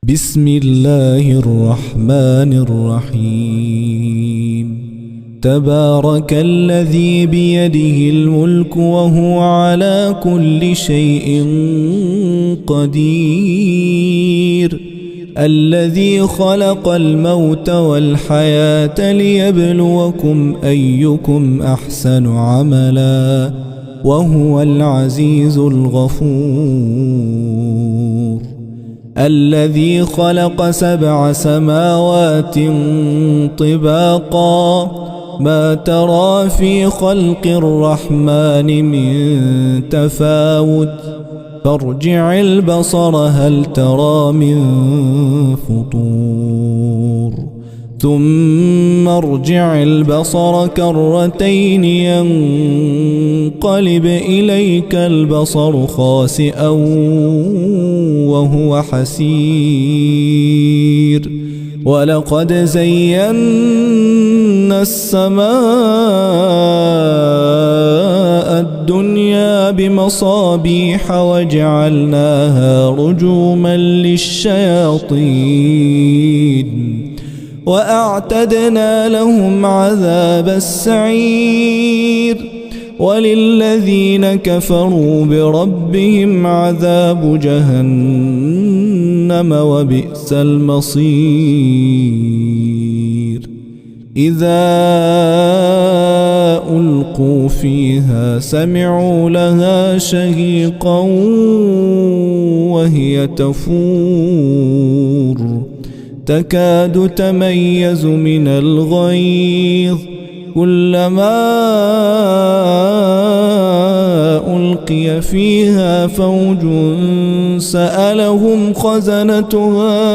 بسم الله الرحمن الرحيم تبارك الذي بيده الملك وهو على كل شيء قدير الذي خلق الموت والحياة ليبلوكم أيكم أحسن عملا وهو العزيز الغفور الذي خلق 7 سماوات طباقا ما ترى في خلق الرحمن من تفاوت فارجع البصر هل ترى من فطور ثم ارجع البصر كرتين ينقلب إليك البصر خاسئا وهو حسير ولقد زينا السماء الدنيا بمصابيح وجعلناها رجوما للشياطين وأعتدنا لهم عذاب السعير وللذين كفروا بربهم عذاب جهنم وبئس المصير إذا ألقوا فيها سمعوا لها شهيقا وهي تفور تكاد تميز من الغيظ كلما ألقي فيها فوج سألهم خزنتها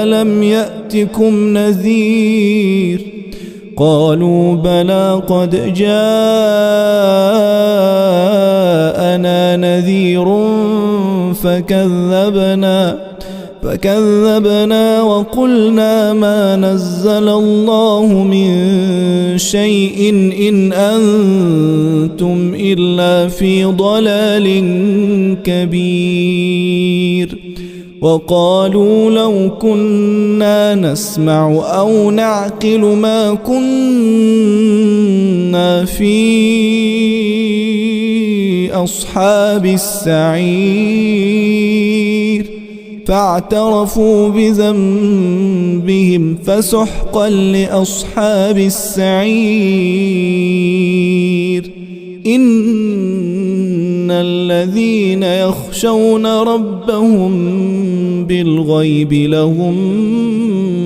ألم يأتكم نذير قالوا بلى قد جاءنا نذير فكذبنا وقلنا ما نزل الله من شيء إن أنتم إلا في ضلال كبير وقالوا لو كنا نسمع أو نعقل ما كنا في أصحاب السعير فاعترفوا بذنبهم فسحقا لأصحاب السعير إن الذين يخشون ربهم بالغيب لهم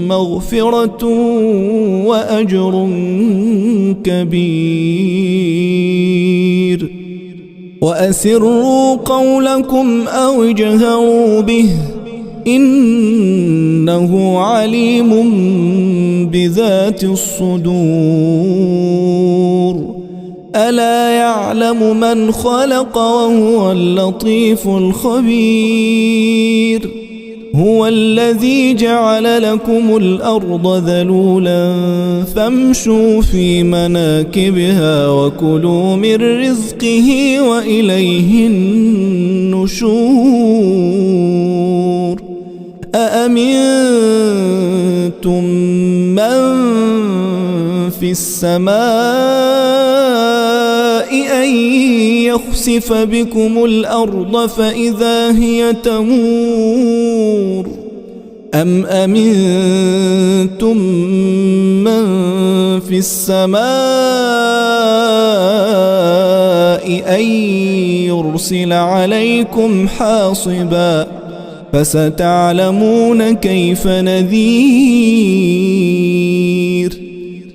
مغفرة وأجر كبير وأسروا قولكم أو اجهروا به إنه عليم بذات الصدور ألا يعلم من خلق وهو اللطيف الخبير هو الذي جعل لكم الأرض ذلولا فامشوا في مناكبها وكلوا من رزقه وإليه النشور أأمنتم من في السماء أن يخسف بكم الأرض فإذا هي تمور أم أمنتم من في السماء أن يرسل عليكم حاصبا فستعلمون كيف نذير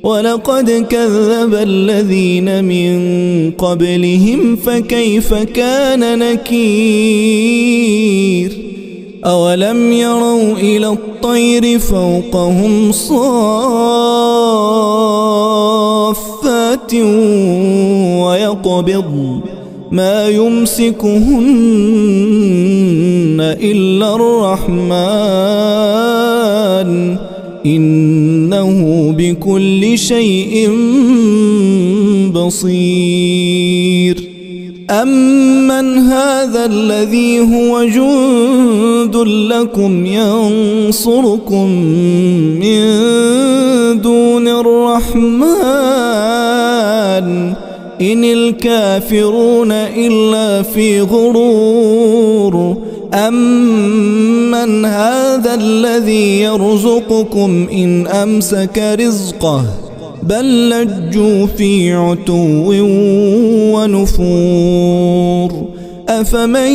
ولقد كذب الذين من قبلهم فكيف كان نكير أولم يروا إلى الطير فوقهم صافات ويقبض ما يمسكهن إلا الرحمن إنه بكل شيء بصير أمن أمن هذا الذي هو جند لكم ينصركم من دون الرحمن إن الكافرون إلا في غرور أمن هذا الذي يرزقكم إن أمسك رزقه بل لجوا في عتو ونفور أفمن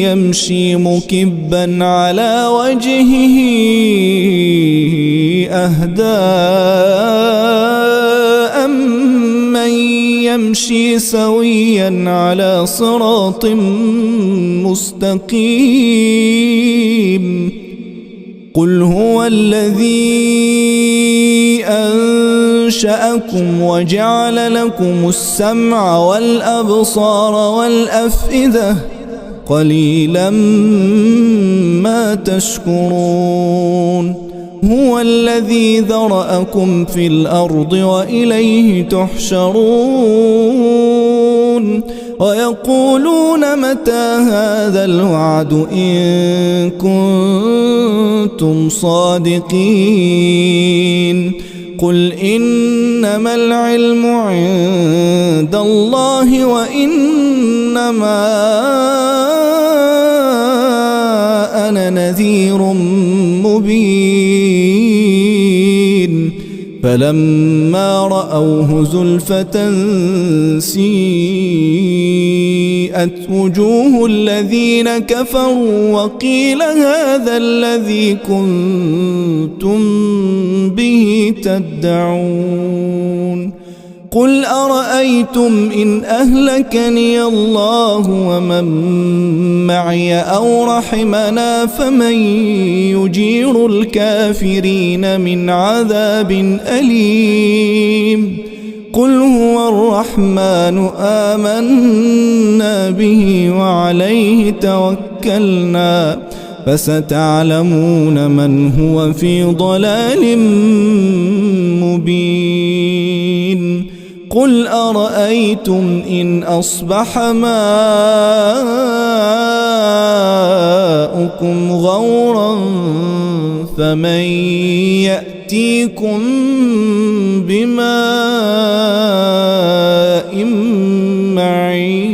يمشي مكبا على وجهه أهدى أمن يمشي سويا على صراط مستقيم قل هو الذي أنشأكم وجعل لكم السمع والأبصار والأفئدة قليلا ما تشكرون هو الذي ذرأكم في الأرض وإليه تحشرون ويقولون متى هذا الوعد إن كنتم صادقين قل إنما العلم عند الله وإنما أنا نذير مبين فلما رأوه زلفة سيئت وجوه الذين كفروا وقيل هذا الذي كنتم به تدعون قل أرأيتم إن أهلكني الله ومن معي أو رحمنا فمن يجير الكافرين من عذاب أليم قل هو الرحمن آمنا به وعليه توكلنا فستعلمون من هو في ضلال مبين قل أرأيتم إن أصبح ماؤكم غورا فمن يأتيكم بماء معين